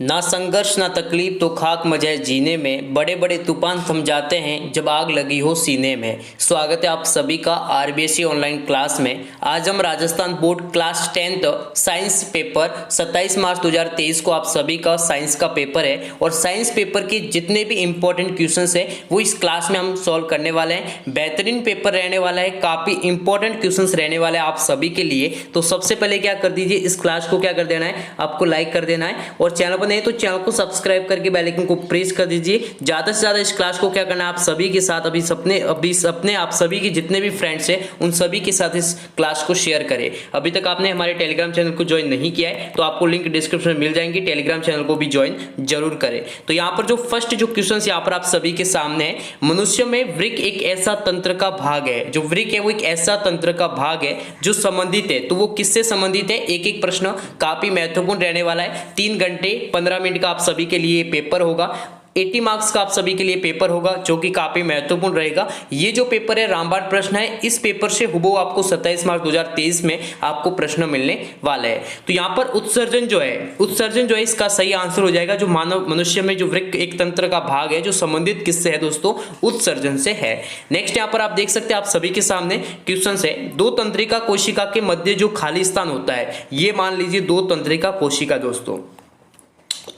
ना संघर्ष ना तकलीफ तो खाक मजे जीने में, बड़े बड़े तूफान थम जाते हैं जब आग लगी हो सीने में। स्वागत है आप सभी का आरबीएसई ऑनलाइन क्लास में। आज हम Rajasthan board class 10th science paper 27 मार्च 2023 को आप सभी का साइंस का पेपर है और साइंस पेपर के जितने भी इंपॉर्टेंट क्वेश्चंस है वो इस क्लास में हम सॉल्व करने वाले हैं। बेहतरीन पेपर रहने वाला है, काफ़ी इंपॉर्टेंट क्वेश्चंस रहने वाले हैं आप सभी के लिए। तो सबसे पहले क्या कर दीजिए, इस क्लास को क्या कर देना है, आपको लाइक कर देना है और चैनल नहीं तो चैनल को सब्सक्राइब करके बेल आइकन को प्रेस कर दीजिए। ज्यादा से ज्यादा इस क्लास को क्या करना है, आप सभी के साथ अपने आप सभी के जितने भी फ्रेंड्स हैं उन सभी के साथ इस क्लास को शेयर करें। अभी तक आपने हमारे टेलीग्राम चैनल को ज्वाइन नहीं किया है तो आपको लिंक डिस्क्रिप्शन में मिल जाएंगे, टेलीग्राम चैनल को भी ज्वाइन जरूर करें। तो यहाँ पर जो फर्स्ट जो क्वेश्चन यहाँ पर आप सभी के सामने है, मनुष्य में वृक्क एक ऐसा तंत्र का भाग है, जो वृक्क है वो एक ऐसा तंत्र का भाग है जो संबंधित है। तो वो किससे संबंधित है, एक एक प्रश्न काफी महत्वपूर्ण रहने वाला है। 3 घंटे 15 मिनट का आप सभी के लिए पेपर होगा, 80 मार्क्स का आप सभी के लिए पेपर होगा जो कि काफी महत्वपूर्ण रहेगा। ये जो पेपर है रामबाण प्रश्न है, इस पेपर से हुबहू आपको 27 मार्च 2023 में आपको प्रश्न मिलने वाला है। तो यहाँ पर उत्सर्जन जो है इसका सही आंसर हो जाएगा। जो मानव मनुष्य में जो वृक्क एक तंत्र का भाग है जो संबंधित किससे है दोस्तों, उत्सर्जन से है। नेक्स्ट यहाँ पर आप देख सकते हैं, आप सभी के सामने क्वेश्चन है, दो तंत्रिका कोशिका के मध्य जो खाली स्थान होता है, ये मान लीजिए दो तंत्रिका कोशिका दोस्तों,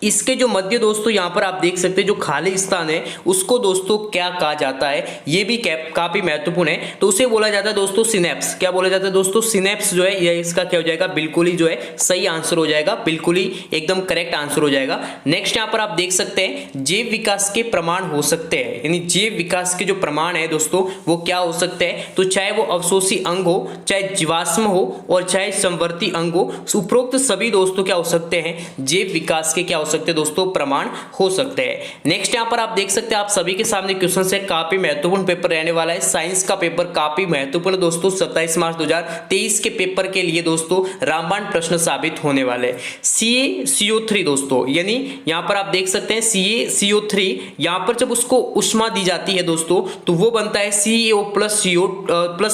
इसके जो मध्य दोस्तों यहाँ पर आप देख सकते हैं जो खाली स्थान है उसको दोस्तों क्या कहा जाता है, ये भी काफी महत्वपूर्ण है। तो उसे बोला जाता है दोस्तों सिनेप्स। क्या बोला जाता है दोस्तों, सिनेप्स जो है ये इसका क्या हो जाएगा, बिल्कुल ही जो है सही आंसर हो जाएगा, बिल्कुल ही एकदम करेक्ट आंसर हो जाएगा। नेक्स्ट यहाँ पर आप देख सकते हैं जैव विकास के प्रमाण हो सकते हैं, यानी जैव विकास के जो प्रमाण है दोस्तों वो क्या हो सकते हैं, तो चाहे वो अवशोषी अंग हो, चाहे जीवाश्म हो और चाहे संवर्ती अंग हो, उपरोक्त सभी दोस्तों क्या हो सकते हैं, जैव विकास के क्या हो सकते हैं दोस्तों, प्रमाण हो सकते हैं। नेक्स्ट यहां पर आप देख सकते हैं, आप सभी के सामने क्वेश्चन है, काफी महत्वपूर्ण पेपर रहने वाला है। साइंस का पेपर काफी महत्वपूर्ण दोस्तों, 27 मार्च 2023 के पेपर के लिए दोस्तों रामबाण प्रश्न साबित होने वाले। CaCO3 दोस्तों, यानी यहां पर आप देख सकते हैं CaCO3, यहां पर जब उसको उष्मा दी जाती है दोस्तों तो वो बनता है CaO प्लस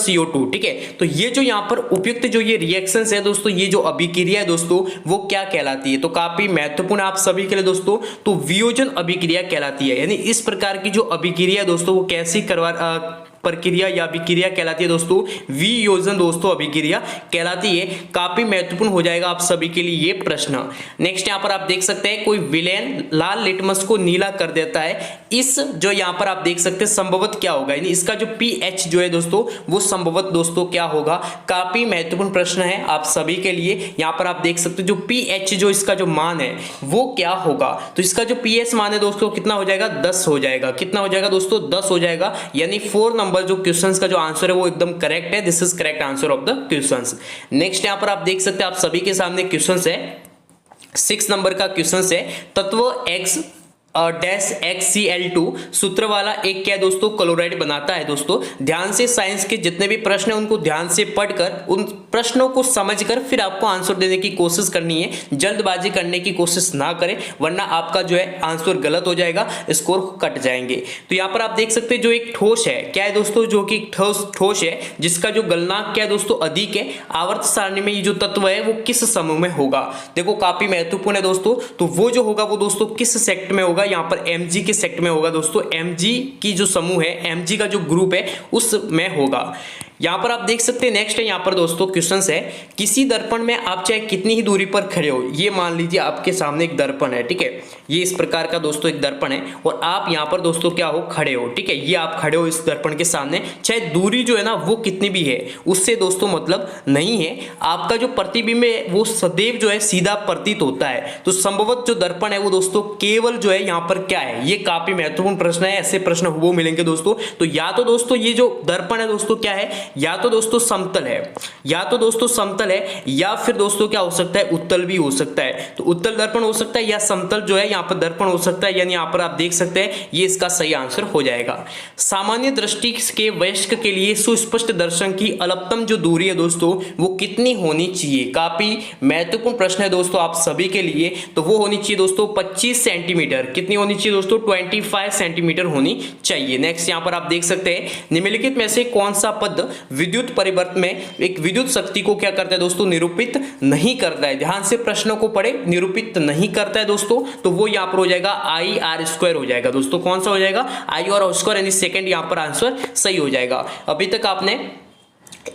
CO2, ठीक है। तो ये जो यहां पर उपयुक्त जो ये रिएक्शन है दोस्तों, ये जो अभिक्रिया है दोस्तों वो क्या कहलाती है, तो काफी महत्वपूर्ण आप सभी के लिए दोस्तों, तो वियोजन अभिक्रिया कहलाती है। यानी इस प्रकार की जो अभिक्रिया दोस्तों वो कैसी प्रक्रिया या अभिक्रिया कहलाती है दोस्तों, वियोजन दोस्तों अभिक्रिया कहलाती है। काफी महत्वपूर्ण हो जाएगा आप सभी के लिए ये प्रश्न। नेक्स्ट यहां पर आप देख सकते हैं कोई विलेन लाल लिटमस को नीला कर देता है, इस जो यहां पर आप देख सकते हैं संभवत क्या होगा, यानी इसका जो पीएच जो है दोस्तों वो संभवत दोस्तों क्या होगा। काफी महत्वपूर्ण प्रश्न है आप सभी के लिए। यहां पर आप देख सकते हैं जो पीएच जो इसका जो मान है वो क्या होगा, तो इसका जो पीएच मान है दोस्तों कितना हो जाएगा, 10 हो जाएगा। कितना हो जाएगा दोस्तों, 10 हो जाएगा। यानी 4 नंबर जो क्वेश्चंस का जो आंसर है वो एकदम करेक्ट है। This is correct answer of the questions. Next यहां पर आप देख सकते हैं, आप सभी के सामने क्वेश्चंस है, 6 नंबर का क्वेश्चंस है, तत्व X डैश HCl2 सूत्र वाला एक क्या दोस्तों, क्लोराइड बनाता है दोस्तों। ध्यान से साइंस के जितने भी प्रश्न है उनको ध्यान से पढ़कर उन प्रश्नों को समझकर फिर आपको आंसर देने की कोशिश करनी है। जल्दबाजी करने की कोशिश ना करें वरना आपका जो है आंसर गलत हो जाएगा, स्कोर कट जाएंगे। तो यहाँ पर आप देख सकते हैं जो एक ठोस है, क्या है दोस्तों, जो कि ठोस है जिसका जो गलनांक क्या है दोस्तों अधिक है, आवर्त सारणी में ये जो तत्व है वो किस समूह में होगा, देखो काफी महत्वपूर्ण है दोस्तों। तो वो जो होगा वो दोस्तों किस सेक्ट में होगा, यहाँ पर Mg के सेक्ट में होगा दोस्तों। Mg की जो समूह है, Mg का जो ग्रुप है उसमें होगा। यहां पर आप देख सकते हैं नेक्स्ट है यहां पर दोस्तों क्वेश्चंस है, किसी दर्पण में आप चाहे कितनी ही दूरी पर खड़े हो, ये मान लीजिए आपके सामने एक दर्पण है, ठीक है, ये इस प्रकार का दोस्तों एक दर्पण है और आप यहां पर दोस्तों क्या हो, खड़े हो, ठीक है, ये आप खड़े हो इस दर्पण के सामने, चाहे दूरी जो है ना वो कितनी भी है उससे दोस्तों मतलब नहीं है। आपका जो प्रतिबिंब है वो सदैव जो है सीधा प्रतीत होता है। तो संभवत जो दर्पण है वो दोस्तों केवल जो है यहाँ पर क्या है, ये काफी महत्वपूर्ण प्रश्न है, ऐसे प्रश्न वो मिलेंगे दोस्तों। तो या तो दोस्तों ये जो दर्पण है दोस्तों क्या है, या तो दोस्तों समतल है, या तो दोस्तों समतल है, या फिर दोस्तों क्या हो सकता है, उत्तल भी हो सकता है। तो उत्तल दर्पण हो सकता है या समतल जो है यहाँ पर दर्पण हो सकता है, यानी यहाँ पर आप देख सकते हैं ये इसका सही आंसर हो जाएगा। सामान्य दृष्टि के वयस्क के लिए सुस्पष्ट दर्शन की अल्पतम जो दूरी है दोस्तों वो कितनी होनी चाहिए, काफी महत्वपूर्ण प्रश्न है दोस्तों आप सभी के लिए। तो वो होनी चाहिए दोस्तों 25 सेंटीमीटर। कितनी होनी चाहिए दोस्तों, 25 सेंटीमीटर होनी चाहिए। नेक्स्ट यहाँ पर आप देख सकते हैं निम्नलिखित में से कौन सा पद विद्युत परिवर्तन में एक विद्युत शक्ति को क्या करता है दोस्तों, निरूपित नहीं करता है। ध्यान से प्रश्नों को पढ़े, निरूपित नहीं करता है दोस्तों, तो वो यहाँ पर हो जाएगा IR² हो जाएगा दोस्तों। कौन सा हो जाएगा, I और R² यानी सेकंड यहाँ पर आंसर सही हो जाएगा। अभी तक आपने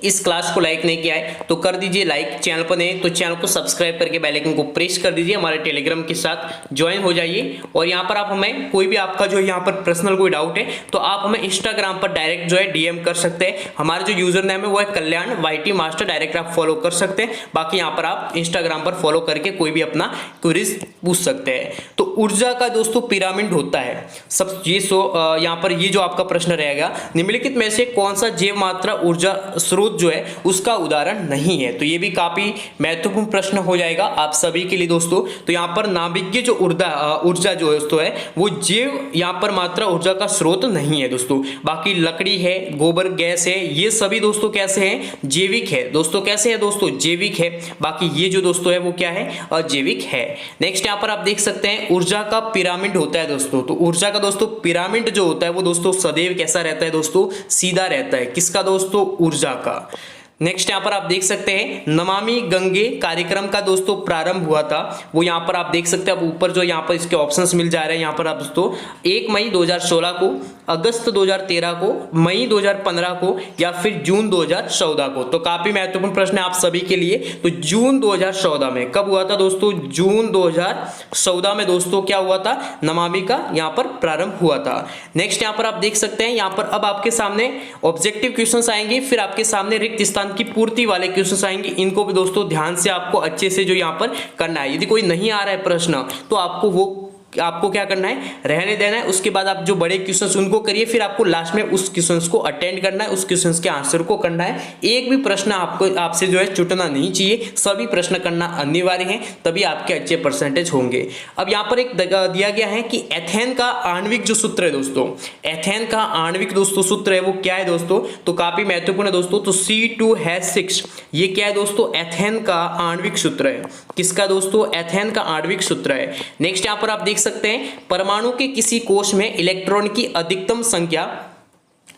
इस क्लास को लाइक नहीं किया है तो कर दीजिए लाइक, चैनल पर नहीं तो चैनल को सब्सक्राइब करके बेल आइकन को प्रेस कर दीजिए, हमारे टेलीग्राम के साथ ज्वाइन हो जाइए। और यहाँ पर आप हमें कोई भी आपका जो यहाँ पर पर्सनल कोई डाउट है तो आप हमें इंस्टाग्राम पर डायरेक्ट जो है DM कर सकते हैं। हमारा जो यूजर नेम है वो है कल्याण YT मास्टर, डायरेक्ट आप फॉलो कर सकते हैं। बाकी यहाँ पर आप इंस्टाग्राम पर फॉलो करके कोई भी अपना क्वेरीज पूछ सकते हैं। तो ऊर्जा का दोस्तों पिरामिड होता है सब ये यहाँ पर ये जो आपका प्रश्न रहेगा, निम्नलिखित में से कौन सा जैव मात्रा ऊर्जा स्रोत जो है उसका उदाहरण नहीं है। तो ये भी काफी महत्वपूर्ण प्रश्न हो जाएगा आप सभी के लिए दोस्तों। तो यहाँ पर नाभिकीय जो ऊर्जा जो दोस्तों है वो जैव यहाँ पर मात्रा ऊर्जा का स्रोत नहीं है दोस्तों। बाकी लकड़ी है, गोबर गैस है, ये सभी दोस्तों कैसे हैं, जैविक है दोस्तों। कैसे है दोस्तों, जैविक है। बाकी ये जो दोस्तों है वो क्या है, अजैविक है। नेक्स्ट यहाँ पर आप देख सकते हैं ऊर्जा का पिरामिड होता है दोस्तों। तो ऊर्जा का दोस्तों पिरामिड जो होता है वो दोस्तों सदैव कैसा रहता है दोस्तों, सीधा रहता है। किसका दोस्तों, ऊर्जा का। नेक्स्ट यहाँ पर आप देख सकते हैं नमामि गंगे कार्यक्रम का दोस्तों प्रारंभ हुआ था, वो यहाँ पर आप देख सकते हैं। अब ऊपर जो यहाँ पर इसके ऑप्शंस मिल जा रहे हैं यहाँ पर आप दोस्तों 1 मई 2016 को, अगस्त 2013 को, मई 2015 को या फिर जून 2014 को। तो काफी महत्वपूर्ण प्रश्न है आप सभी के लिए। तो जून 2014 में कब हुआ था दोस्तों, जून 2014 में दोस्तों क्या हुआ था, नमामि का यहाँ पर प्रारंभ हुआ था। नेक्स्ट यहाँ पर आप देख सकते हैं यहाँ पर अब आपके सामने ऑब्जेक्टिव क्वेश्चंस आएंगे, फिर आपके सामने रिक्त स्थान की पूर्ति वाले क्वेश्चंस आएंगे। इनको भी दोस्तों ध्यान से आपको अच्छे से जो यहाँ पर करना है। यदि कोई नहीं आ रहा है प्रश्न तो आपको क्या करना है, रहने देना है। उसके बाद आप जो बड़े क्वेश्चंस उनको करिए, फिर आपको लास्ट में उस क्वेश्चंस को अटेंड करना है, उस क्वेश्चंस के आंसर को करना है। एक भी प्रश्न आपसे जो है छूटना नहीं चाहिए, सभी प्रश्न करना अनिवार्य है, तभी आपके अच्छे परसेंटेज होंगे। अब यहाँ पर एक दिया गया है कि एथेन का आणविक जो सूत्र है दोस्तों, एथेन का आणविक दोस्तों सूत्र है वो क्या है दोस्तों, तो काफी महत्वपूर्ण है दोस्तों। तो C2H6 ये क्या है दोस्तों, एथेन का आणविक सूत्र है। किसका दोस्तों, एथेन का आणविक सूत्र है। नेक्स्ट यहाँ पर आप देख सकते हैं परमाणु के किसी कोश में इलेक्ट्रॉन की अधिकतम संख्या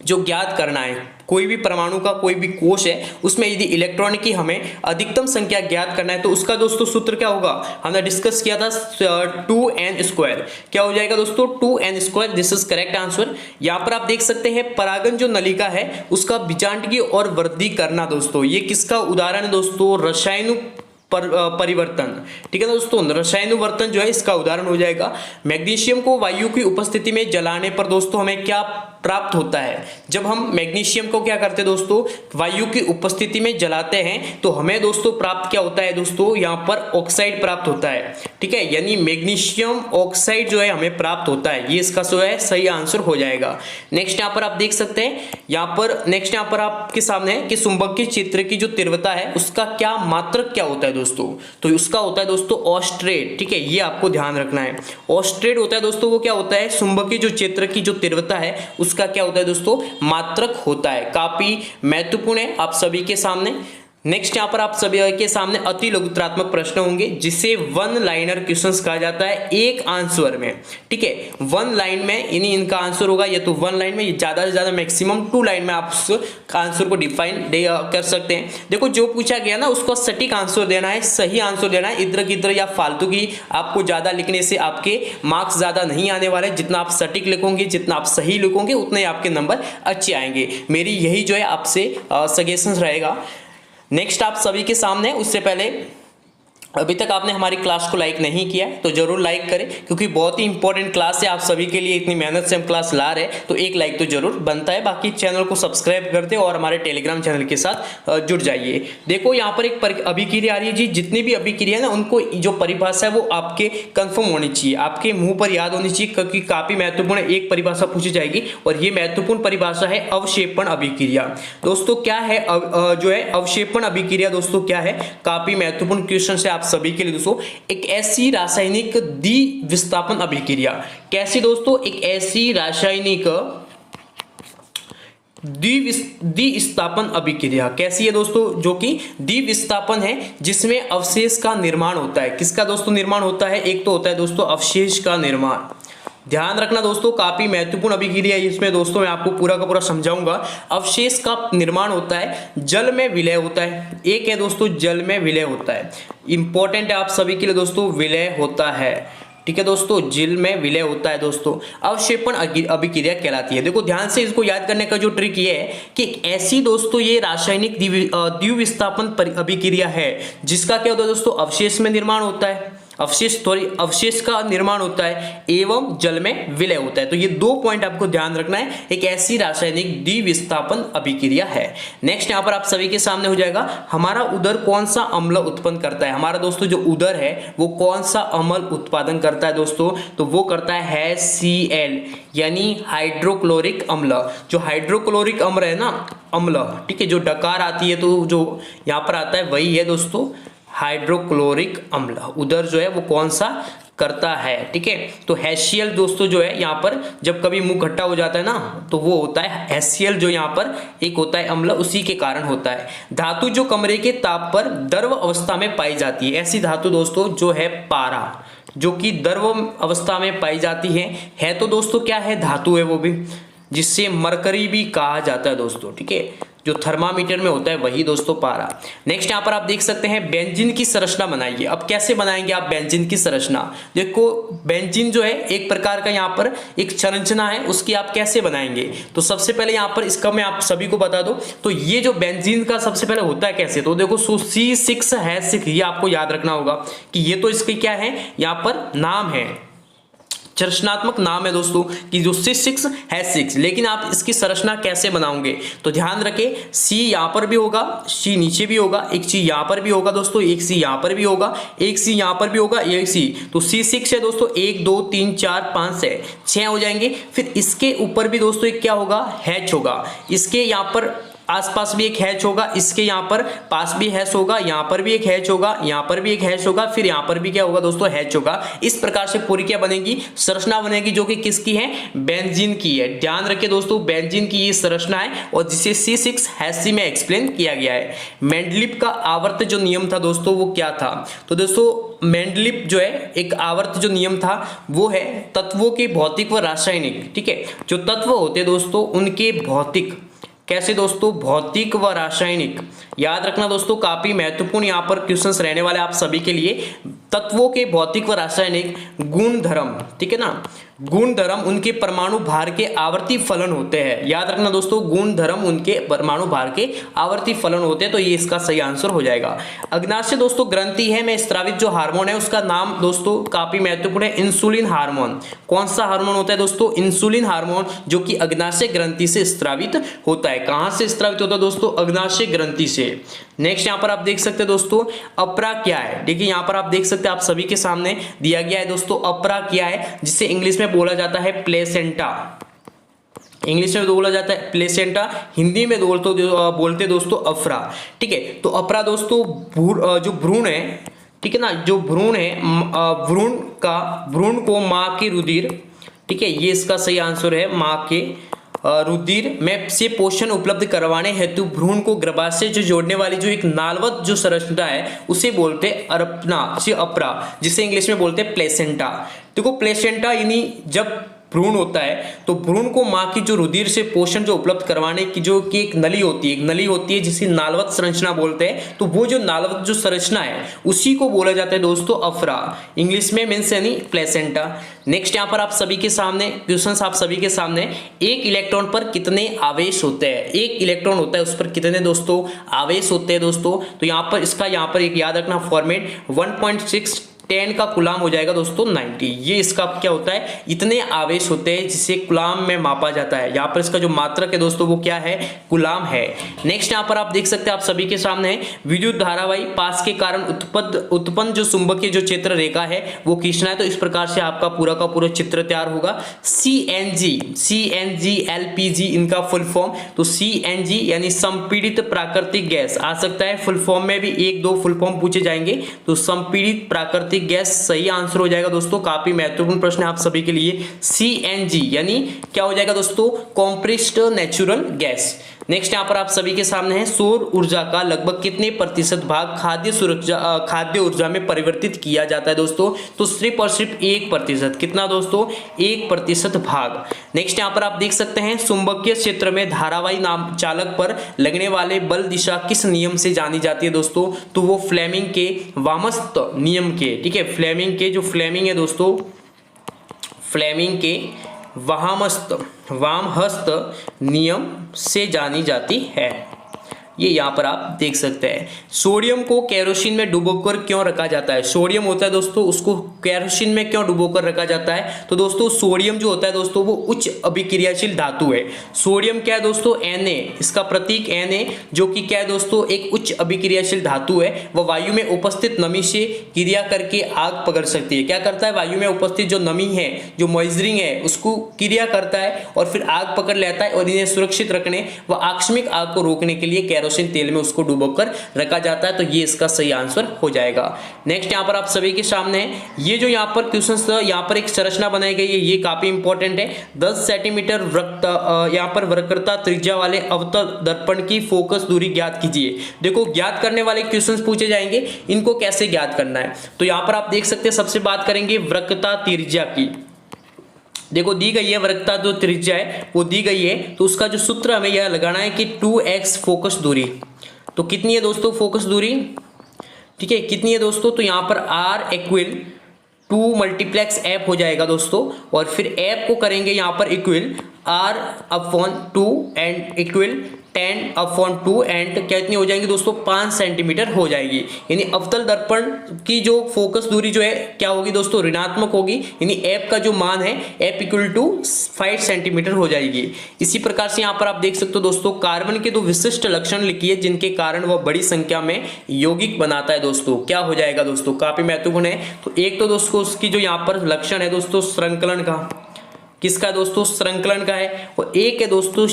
जो ज्ञात करना है। कोई भी परमाणु का कोई भी कोश है उसमें यदि इलेक्ट्रॉन की हमें अधिकतम संख्या ज्ञात करना है तो उसका दोस्तों सूत्र क्या होगा, हमने डिस्कस किया था 2n²। क्या हो जाएगा दोस्तों, 2n²। This is correct answer. यहाँ पर आप देख सकते हैं परागन जो नलिका है उसका विजांडगी और वृद्धि करना दोस्तों, ये किसका उदाहरण है दोस्तों, रसायन परिवर्तन। ठीक है ना दोस्तों, रसायनुवर्तन जो है इसका उदाहरण हो जाएगा। मैग्नीशियम को वायु की उपस्थिति में जलाने पर दोस्तों हमें क्या प्राप्त होता है, जब हम मैग्नीशियम को क्या करते हैं दोस्तों, वायु की उपस्थिति में जलाते हैं तो हमें दोस्तों प्राप्त क्या होता है दोस्तों, यहाँ पर ऑक्साइड प्राप्त होता है। ठीक है, यानी मैग्नीशियम ऑक्साइड जो है हमें प्राप्त होता है। ये इसका जो है सही आंसर हो जाएगा। नेक्स्ट यहाँ पर आप देख सकते हैं नेक्स्ट यहाँ पर आपके सामने है कि चुंबकीय क्षेत्र की जो तीव्रता है उसका क्या मात्रक क्या होता है दोस्तों, तो उसका होता है दोस्तों ऑस्ट्रेट। ठीक है, ये आपको ध्यान रखना है। ऑस्ट्रेट होता है दोस्तों, वो क्या होता है, चुंबकीय जो क्षेत्र की जो तीव्रता है उसका क्या होता है दोस्तों, मात्रक होता है। काफी महत्वपूर्ण है आप सभी के सामने। नेक्स्ट यहाँ पर आप सभी के सामने अति लघुत्रात्मक प्रश्न होंगे जिसे वन लाइनर क्वेश्चंस कहा जाता है, एक आंसर में। ठीक है, वन लाइन में इनका आंसर होगा, या तो वन लाइन में, ये ज्यादा से ज्यादा मैक्सिमम 2 लाइन में आप उस आंसर को डिफाइन कर सकते हैं। देखो जो पूछा गया ना उसको सटीक आंसर देना है, सही आंसर देना है। इधर किधर या फालतू की आपको ज्यादा लिखने से आपके मार्क्स ज्यादा नहीं आने वाले। जितना आप सटीक लिखोगे, जितना आप सही लिखोगे, उतने आपके नंबर अच्छे आएंगे। मेरी यही जो है आपसे सजेशन रहेगा। नेक्स्ट आप सभी के सामने, उससे पहले अभी तक आपने हमारी क्लास को लाइक नहीं किया है तो जरूर लाइक करें, क्योंकि बहुत ही इंपॉर्टेंट क्लास है आप सभी के लिए। इतनी मेहनत से हम क्लास ला रहे हैं तो एक लाइक तो जरूर बनता है। बाकी चैनल को सब्सक्राइब कर दे और हमारे टेलीग्राम चैनल के साथ जुड़ जाइए। देखो यहाँ पर एक अभिक्रिया आ रही है जी, जितनी भी अभिक्रिया है ना उनको जो परिभाषा है वो आपके कंफर्म होनी चाहिए, आपके मुंह पर याद होनी चाहिए, क्योंकि काफी महत्वपूर्ण एक परिभाषा पूछी जाएगी और ये महत्वपूर्ण परिभाषा है अवक्षेपण अभिक्रिया। दोस्तों क्या है जो है अवक्षेपण अभिक्रिया दोस्तों क्या है, काफी महत्वपूर्ण क्वेश्चन है आप सभी के लिए दोस्तों। एक ऐसी रासायनिक द्विविस्थापन अभिक्रिया, कैसी दोस्तों, एक ऐसी रासायनिक द्विविस्थापन अभिक्रिया कैसी है दोस्तों, जो कि द्विविस्थापन है जिसमें अवशेष का निर्माण होता है। किसका दोस्तों निर्माण होता है, एक तो होता है दोस्तों अवशेष का निर्माण, ध्यान रखना दोस्तों, काफी महत्वपूर्ण अभिक्रिया है इसमें दोस्तों, मैं आपको पूरा का पूरा समझाऊंगा। अवशेष का निर्माण होता है, जल में विलय होता है। एक है दोस्तों जल में विलय होता है, इंपॉर्टेंट है आप सभी के लिए दोस्तों, विलय होता है, ठीक है दोस्तों, जल में विलय होता है दोस्तों, अवक्षेपण अभिक्रिया कहलाती है। देखो ध्यान से इसको याद करने का जो ट्रिक ये है कि ऐसी दोस्तों ये रासायनिक द्विविस्थापन अभिक्रिया है जिसका क्या होता है दोस्तों, अवशेष में निर्माण होता है, अवशेष का निर्माण होता है एवं जल में विलय होता है। तो ये 2 पॉइंट आपको ध्यान रखना है, एक ऐसी रासायनिक द्विविस्थापन अभिक्रिया है। नेक्स्ट यहाँ पर आप सभी के सामने हो जाएगा, हमारा उदर कौन सा अम्ल उत्पन्न करता है। हमारा दोस्तों जो उदर है वो कौन सा अम्ल उत्पादन करता है दोस्तों, तो वो करता है HCl यानी हाइड्रोक्लोरिक अम्ल। जो हाइड्रोक्लोरिक अम्ल है ना, अम्ल, ठीक है, जो डकार आती है तो जो यहाँ पर आता है वही है दोस्तों हाइड्रोक्लोरिक अम्ल। उधर जो है वो कौन सा करता है, ठीक है। तो HCl दोस्तों जो है यहाँ पर जब कभी मुंह खट्टा हो जाता है ना तो वो होता है HCl, जो यहाँ पर एक होता है अम्ल, उसी के कारण होता है। धातु जो कमरे के ताप पर द्रव अवस्था में पाई जाती है, ऐसी धातु दोस्तों जो है पारा, जो कि द्रव अवस्था में पाई जाती है तो दोस्तों क्या है, धातु है वो भी, जिससे मरकरी भी कहा जाता है दोस्तों, ठीक है, जो थर्मामीटर में होता है वही दोस्तों पारा। नेक्स्ट यहाँ पर आप देख सकते हैं बेंजीन की संरचना बनाइए। अब कैसे बनाएंगे आप बेंजीन की संरचना, देखो बेंजीन जो है एक प्रकार का यहाँ पर एक संरचना है, उसकी आप कैसे बनाएंगे। तो सबसे पहले यहाँ पर इसका मैं आप सभी को बता दूं, तो ये जो बेंजीन का सबसे पहले होता है कैसे, तो देखो C6H6, ये आपको याद रखना होगा कि ये तो इसके क्या है, यहाँ पर नाम है, संरचनात्मक नाम है दोस्तों कि जो C6H6, लेकिन आप इसकी संरचना कैसे बनाओगे, तो ध्यान रखें C यहाँ पर भी होगा, C नीचे भी होगा, एक C यहाँ पर भी होगा दोस्तों, एक C यहाँ पर भी होगा, एक C यहाँ पर भी होगा, एक C, तो C6 है दोस्तों, 1 2 3 4 5 6 हो जाएंगे। फिर इसके ऊपर भी दोस्तों एक क्या होगा, H होगा, इसके यहाँ पर आसपास भी एक हैच होगा, इसके यहाँ पर पास भी हैच होगा, यहाँ पर भी एक हैच होगा, यहाँ पर भी एक हैच होगा, फिर यहाँ पर भी क्या होगा दोस्तों, हैच होगा। इस प्रकार से पूरी क्या बनेगी, संरचना बनेगी, जो कि किसकी है, बेंजीन की है। ध्यान रखिए दोस्तों, बेंजीन की ये संरचना है और जिसे C6H6 में एक्सप्लेन किया गया है। मेंडलीफ का आवर्त जो नियम था दोस्तों वो क्या था, तो दोस्तों मेंडलीफ जो है एक आवर्त जो नियम था वो है तत्वों के भौतिक व रासायनिक, ठीक है, जो तत्व होते दोस्तों उनके भौतिक, कैसे दोस्तों, भौतिक व रासायनिक, याद रखना दोस्तों, काफी महत्वपूर्ण यहाँ पर क्वेश्चंस रहने वाले आप सभी के लिए। तत्वों के भौतिक व रासायनिक गुण धर्म, ठीक है ना, गुण धर्म उनके परमाणु भार के आवर्ती फलन होते हैं। याद रखना दोस्तों, गुण धर्म उनके परमाणु भार के आवर्ती फलन होते हैं, तो ये इसका सही आंसर हो जाएगा। अग्नाशय दोस्तों ग्रंथि है में स्रावित जो हार्मोन है उसका नाम दोस्तों काफी महत्वपूर्ण है, इंसुलिन हार्मोन। कौन सा हार्मोन होता है दोस्तों, इंसुलिन हार्मोन, जो कि अग्नाशय ग्रंथि से स्रावित होता है। कहां से स्रावित होता है दोस्तों, अग्नाशय ग्रंथि से। नेक्स्ट यहाँ पर आप देख सकते हैं दोस्तों अपरा क्या है, देखिए यहाँ पर आप देख सकते हैं, आप सभी के सामने दिया गया है दोस्तों अपरा क्या है, जिसे इंग्लिश में बोला जाता है प्लेसेंटा। इंग्लिश में बोला जाता है प्लेसेंटा, हिंदी में बोलते दोस्तों अफरा, ठीक है। तो अपरा दोस्तों जो भ्रूण है, ठीक है ना, जो भ्रूण है, भ्रूण को माँ के रुधिर, ठीक है, ये इसका सही आंसर है, माँ के रुधिर में से पोषण उपलब्ध करवाने हेतु भ्रूण को गर्भाशय जो जोड़ने वाली जो एक नालवत जो संरचना है उसे बोलते अपरा, जिसे इंग्लिश में बोलते प्लेसेंटा। देखो प्लेसेंटा यानी जब भ्रूण होता है तो भ्रूण को माँ की जो रुधिर से पोषण जो उपलब्ध करवाने की जो कि एक नली होती है जिसे नालवत संरचना बोलते हैं, तो वो जो नालवत जो संरचना है उसी को बोला जाता है दोस्तों अफरा, इंग्लिश में मीन्स यानी प्लेसेंटा। नेक्स्ट यहाँ पर आप सभी के सामने क्वेश्चन, आप सभी के सामने एक इलेक्ट्रॉन पर कितने आवेश होते हैं, एक इलेक्ट्रॉन होता है उस पर कितने दोस्तों आवेश होते हैं दोस्तों, तो यहाँ पर इसका यहाँ पर एक याद रखना फॉर्मेट 1.6 10 का कुलाम हो जाएगा दोस्तों 90। ये इसका क्या होता है, इतने आवेश होते हैं जिसे कुलाम में मापा जाता है। यहाँ पर इसका जो मात्रक है दोस्तों वो क्या है, कुलाम है। नेक्स्ट यहाँ पर आप देख सकते हैं, आप सभी के सामने विद्युत धारावाही पास के कारण उत्पन्न जो चुंबकीय जो क्षेत्र रेखा है वो खींचना है। तो इस प्रकार से आपका पूरा का पूरा चित्र तैयार होगा। CNG LPG इनका फुल फॉर्म, तो CNG यानी संपीड़ित प्राकृतिक गैस आ सकता है, फुल फॉर्म में भी 1-2 फुल फॉर्म पूछे जाएंगे, तो संपीड़ित प्राकृतिक गैस सही आंसर हो जाएगा दोस्तों। काफी महत्वपूर्ण प्रश्न है आप सभी के लिए। CNG यानी क्या हो जाएगा दोस्तों, कॉम्प्रेस्ड नेचुरल गैस। नेक्स्ट यहाँ पर आप सभी के सामने है, सौर ऊर्जा का लगभग कितने प्रतिशत भाग खाद्य ऊर्जा में परिवर्तित किया जाता है दोस्तों? तो सिर्फ और सिर्फ 1%। कितना दोस्तों? 1% भाग। नेक्स्ट यहाँ पर आप देख सकते हैं, चुंबकीय क्षेत्र में धारावाही नाम चालक पर लगने वाले बल दिशा किस नियम से जानी जाती है दोस्तों? तो वो फ्लेमिंग के वामहस्त नियम के, ठीक है, फ्लेमिंग के जो फ्लेमिंग है दोस्तों, फ्लेमिंग के वामहस्त नियम से जानी जाती है। ये यहाँ पर आप देख सकते हैं। सोडियम को केरोसिन में डुबोकर क्यों रखा जाता है? सोडियम होता है दोस्तों, उसको केरोसिन में क्यों डुबोकर रखा जाता है? तो दोस्तों सोडियम जो होता है दोस्तों वो उच्च अभिक्रियाशील धातु है। सोडियम क्या है दोस्तों? Na, इसका प्रतीक Na, जो कि क्या है दोस्तों? एक उच्च अभिक्रियाशील धातु है। वह वायु में उपस्थित नमी से क्रिया करके आग पकड़ सकती है। क्या करता है? वायु में उपस्थित जो नमी है, जो मॉइस्चरिंग है, उसको क्रिया करता है और फिर आग पकड़ लेता है, और इन्हें सुरक्षित रखने व आकस्मिक आग को रोकने के लिए केरोसिन तेल में उसको डुबोकर रखा जाता है। तो ये इसका सही आंसर हो जाएगा। नेक्स्ट यहाँ पर आप सभी के सामने है, ये जो यहाँ पर क्वेश्चंस, यहाँ पर एक संरचना बनाई गई है, ये काफी इंपॉर्टेंट है। 10 सेंटीमीटर यहाँ पर वक्रता त्रिज्या वाले अवतल दर्पण की फोकस दूरी ज्ञात कीजिए। देखो, ज्ञात करने वाले क्वेश्चंस पूछे जाएंगे, इनको कैसे ज्ञात करना है। तो यहाँ पर आप देख सकते हैं, सबसे बात करेंगे वक्रता त्रिज्या की। देखो दी गई है वक्रता जो त्रिज्या है वो दी गई है, तो उसका जो सूत्र हमें यह लगाना है कि 2x फोकस दूरी। तो कितनी है दोस्तों फोकस दूरी? ठीक है, कितनी है दोस्तों? तो यहाँ पर r इक्वल 2 मल्टीप्लेक्स f हो जाएगा दोस्तों, और फिर f को करेंगे यहाँ पर equal r/2 and equal 10/2 and कितनी हो जाएंगी दोस्तों? 5 सेंटीमीटर हो जाएगी। यानी अवतल दर्पण की जो फोकस दूरी जो है क्या होगी दोस्तों? ऋणात्मक होगी। यानी f का जो मान है f इक्वल टू 5 सेंटीमीटर हो जाएगी। इसी प्रकार से यहाँ पर आप देख सकते हो दोस्तों, कार्बन के 2 विशिष्ट लक्षण लिखिए जिनके कारण वह बड़ी संख्या में यौगिक बनाता है दोस्तों। क्या हो जाएगा दोस्तों? काफी महत्वपूर्ण है। तो एक तो दोस्तों उसकी जो यहाँ पर लक्षण है दोस्तों श्रृंखलन का, किसका दोस्तों? श्रृंखलन का है। और एक है दोस्तों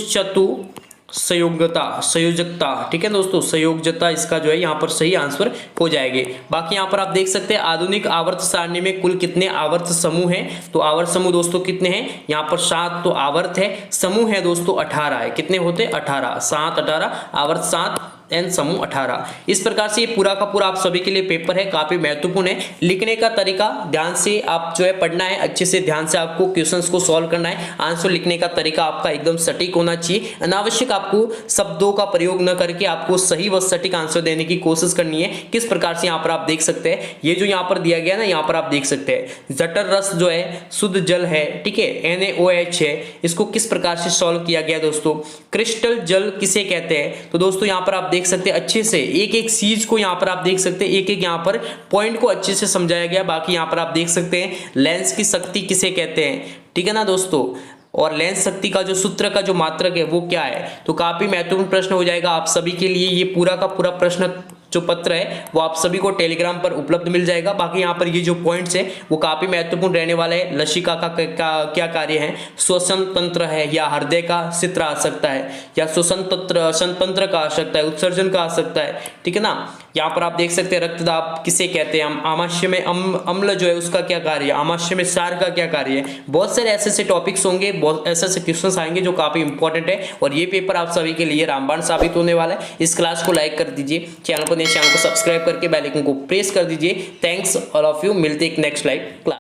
संयोजकता, ठीक है दोस्तों, संयोजकता इसका जो है यहाँ पर सही आंसर हो जाएंगे। बाकी यहाँ पर आप देख सकते हैं आधुनिक आवर्त सारणी में कुल कितने आवर्त समूह हैं? तो आवर्त समूह दोस्तों कितने हैं? यहाँ पर 7 तो आवर्त है, समूह है दोस्तों 18 है। कितने होते? 18, 7 18, आवर्त 7 एन समूह 18। इस प्रकार से ये पूरा का पूरा आप सभी के लिए पेपर है, काफी महत्वपूर्ण है। लिखने का तरीका ध्यान से आप जो है पढ़ना है, अच्छे से ध्यान से आपको क्वेश्चंस को सॉल्व करना है। आंसर लिखने का तरीका आपका एकदम सटीक होना चाहिए। अनावश्यक आपको शब्दों का प्रयोग न करके आपको सही व सटीक आंसर देने की कोशिश करनी है। किस प्रकार से यहाँ पर आप देख सकते हैं, ये जो यहाँ पर दिया गया ना, यहाँ पर आप देख सकते हैं जठर रस जो है शुद्ध जल है, ठीक है, NaOH है। इसको किस प्रकार से सॉल्व किया गया दोस्तों? क्रिस्टल जल किसे कहते हैं? तो दोस्तों यहाँ पर आप देख सकते हैं अच्छे से एक एक चीज को यहाँ पर आप देख सकते हैं, एक एक यहाँ पर पॉइंट को अच्छे से समझाया गया। बाकी यहाँ पर आप देख सकते हैं लेंस की शक्ति किसे कहते हैं, ठीक है ना दोस्तों, और लेंस शक्ति का जो सूत्र का जो मात्रक है वो क्या है। तो काफी महत्वपूर्ण प्रश्न हो जाएगा आप सभी के लिए। ये पूरा का पूरा प्रश्न जो पत्र है वो आप सभी को टेलीग्राम पर उपलब्ध मिल जाएगा। बाकी यहाँ पर ये जो पॉइंट्स है वो काफी महत्वपूर्ण रहने वाले हैं। लसिका का क्या कार्य है, श्वसन तंत्र है, या हृदय का चित्र आ सकता है, या श्वसन तंत्र का आ सकता है, उत्सर्जन का आ सकता है, ठीक है ना। यहाँ पर आप देख सकते हैं रक्तदाब किसे कहते हैं, आमाशय में अम्ल जो है उसका क्या कार्य है, आमाशय में क्षार का क्या कार्य है। बहुत सारे ऐसे टॉपिक्स होंगे, बहुत ऐसे क्वेश्चंस आएंगे जो काफी इंपॉर्टेंट है, और ये पेपर आप सभी के लिए रामबाण साबित होने वाला है। इस क्लास को लाइक कर दीजिए, चैनल को सब्सक्राइब करके बेल आइकन को प्रेस कर दीजिए। थैंक्स ऑल ऑफ यू, मिलते एक नेक्स्ट लाइव क्लास।